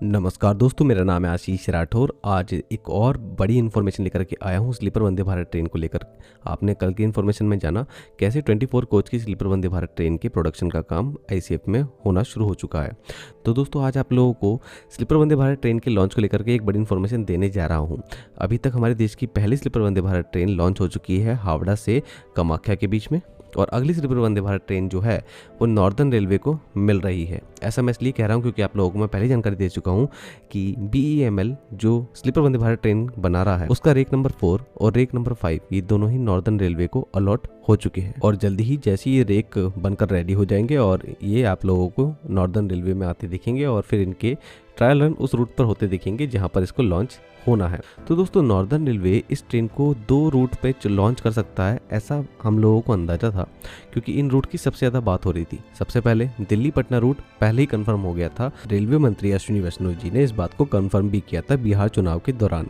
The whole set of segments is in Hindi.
नमस्कार दोस्तों, मेरा नाम है आशीष राठौर। आज एक और बड़ी इन्फॉर्मेशन लेकर के आया हूँ स्लीपर वंदे भारत ट्रेन को लेकर। आपने कल की इन्फॉर्मेशन में जाना कैसे 24 कोच की स्लीपर वंदे भारत ट्रेन के प्रोडक्शन का काम आईसीएफ में होना शुरू हो चुका है। तो दोस्तों, आज आप लोगों को स्लीपर वंदे भारत ट्रेन के लॉन्च को लेकर के एक बड़ी इन्फॉर्मेशन देने जा रहा हूँ। अभी तक हमारे देश की पहली sleeper Vande Bharat train launch हो चुकी है हावड़ा से कामाख्या के बीच में, और अगली स्लीपर वंदे भारत ट्रेन जो है वो नॉर्दर्न रेलवे को मिल रही है। ऐसा मैं इसलिए कह रहा हूँ क्योंकि आप लोगों को मैं पहले जानकारी दे चुका हूँ कि BEML जो स्लीपर वंदे भारत ट्रेन बना रहा है उसका रेक नंबर 4 और रेक नंबर 5 ये दोनों ही नॉर्दर्न रेलवे को अलॉट हो चुके हैं, और जल्दी ही जैसे ये रेक बनकर रेडी हो जाएंगे और ये आप लोगों को नॉर्दर्न रेलवे में आते दिखेंगे, और फिर इनके ट्रायल रन उस रूट पर होते दिखेंगे जहां पर इसको लॉन्च होना है। तो दोस्तों, नॉर्दर्न रेलवे इस ट्रेन को 2 रूट पे लॉन्च कर सकता है, ऐसा हम लोगों को अंदाजा था, क्योंकि इन रूट की सबसे ज़्यादा बात हो रही थी। सबसे पहले दिल्ली पटना रूट पहले ही कंफर्म हो गया था। रेलवे मंत्री अश्विनी वैष्णव जी ने इस बात को कंफर्म भी किया था बिहार चुनाव के दौरान।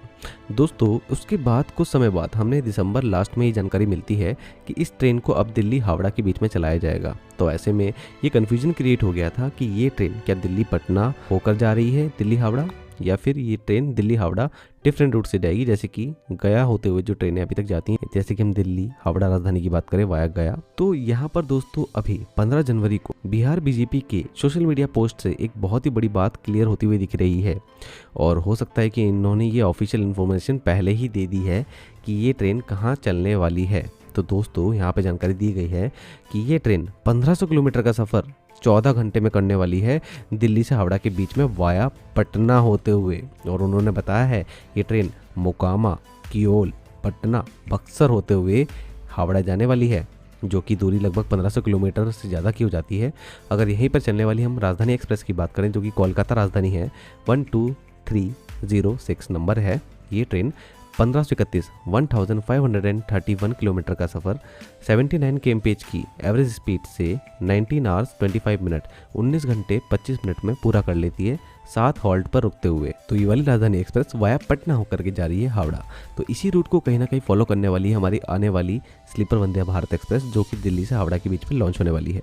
दोस्तों, उसके बाद कुछ समय बाद हमें दिसंबर लास्ट में ये जानकारी मिलती है कि इस ट्रेन को अब दिल्ली हावड़ा के बीच में चलाया जाएगा। तो ऐसे में ये कन्फ्यूजन क्रिएट हो गया था कि ये ट्रेन क्या दिल्ली पटना होकर जा रही है दिल्ली हावड़ा, या फिर ये train Delhi Howrah different route से जाएगी, जैसे कि गया होते हुए जो ट्रेनें अभी तक जाती हैं, जैसे कि हम दिल्ली हावड़ा राजधानी की बात करें वाया गया। तो यहाँ पर दोस्तों अभी 15 जनवरी को बिहार बीजेपी के सोशल मीडिया पोस्ट से एक बहुत ही बड़ी बात क्लियर होती हुई दिख रही है, और हो सकता है कि इन्होंने ये ऑफिशियल इन्फॉर्मेशन पहले ही दे दी है कि ये ट्रेन कहाँ चलने वाली है। तो दोस्तों, यहाँ पे जानकारी दी गई है कि ये ट्रेन 1500 किलोमीटर का सफ़र 14 घंटे में करने वाली है दिल्ली से हावड़ा के बीच में वाया पटना होते हुए, और उन्होंने बताया है ये ट्रेन मोकामा, कियोल, पटना, बक्सर होते हुए हावड़ा जाने वाली है, जो कि दूरी लगभग 1500 किलोमीटर से ज़्यादा की हो जाती है। अगर यहीं पर चलने वाली हम राजधानी एक्सप्रेस की बात करें, जो कि कोलकाता राजधानी है, 12306 नंबर है, ये ट्रेन 1531 1531 किलोमीटर का सफ़र 79 kmph की एवरेज स्पीड से 19 आवर्स 25 मिनट 19 घंटे 25 मिनट में पूरा कर लेती है, 7 हॉल्ट पर रुकते हुए। तो ये वाली राजधानी एक्सप्रेस वाया पटना होकर के जा रही है हावड़ा। तो इसी रूट को कहीं ना कहीं फॉलो करने वाली है हमारी आने वाली स्लीपर वंदे भारत एक्सप्रेस, जो कि दिल्ली से हावड़ा के बीच में लॉन्च होने वाली है।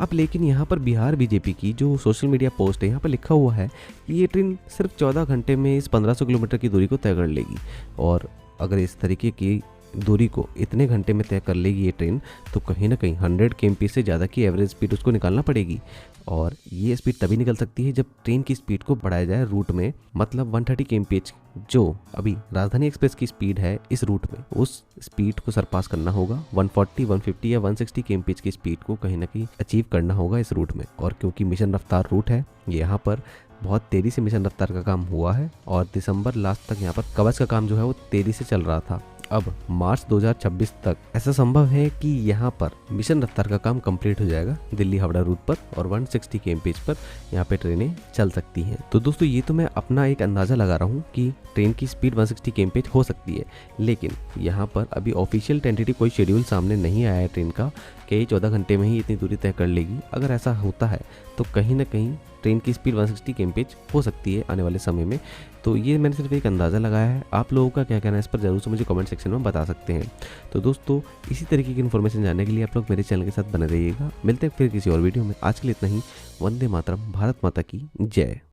अब लेकिन यहाँ पर बिहार बीजेपी की जो सोशल मीडिया पोस्ट है, यहाँ पर लिखा हुआ है कि ये ट्रेन सिर्फ 14 घंटे में इस 1500 किलोमीटर की दूरी को तय कर लेगी, और अगर इस तरीके की दूरी को इतने घंटे में तय कर लेगी ये ट्रेन, तो कहीं ना कहीं 100 kmph से ज़्यादा की एवरेज स्पीड उसको निकालना पड़ेगी, और ये स्पीड तभी निकल सकती है जब ट्रेन की स्पीड को बढ़ाया जाए रूट में। मतलब 130 kmph जो अभी राजधानी एक्सप्रेस की स्पीड है इस रूट में, उस स्पीड को सरपास करना होगा। 140, 150 या 160 kmph की स्पीड को कहीं ना कहीं अचीव करना होगा इस रूट में। और क्योंकि मिशन रफ्तार रूट है, यहाँ पर बहुत तेज़ी से मिशन रफ्तार का काम हुआ है, और दिसंबर लास्ट तक यहाँ पर कवच का काम जो है वो तेज़ी से चल रहा था। अब मार्च 2026 तक ऐसा संभव है कि यहाँ पर मिशन रफ्तार का काम कंप्लीट हो जाएगा दिल्ली हावड़ा रूट पर, और 160 kmph पर यहाँ पे ट्रेनें चल सकती हैं। तो दोस्तों, ये तो मैं अपना एक अंदाज़ा लगा रहा हूँ कि ट्रेन की स्पीड 160 kmph हो सकती है, लेकिन यहाँ पर अभी ऑफिशियल टेंटेटिव कोई शेड्यूल सामने नहीं आया है ट्रेन का कि 14 घंटे में ही इतनी दूरी तय कर लेगी। अगर ऐसा होता है तो कहीं ना कहीं ट्रेन की स्पीड 160 kmph हो सकती है आने वाले समय में। तो ये मैंने सिर्फ एक अंदाज़ा लगाया है, आप लोगों का क्या कहना है इस पर जरूर से मुझे कमेंट सेक्शन में बता सकते हैं। तो दोस्तों, इसी तरीके की इन्फॉर्मेशन जानने के लिए आप लोग मेरे चैनल के साथ बने रहिएगा। मिलते हैं फिर किसी और वीडियो में। आज के लिए इतना ही। वंदे मातरम। भारत माता की जय।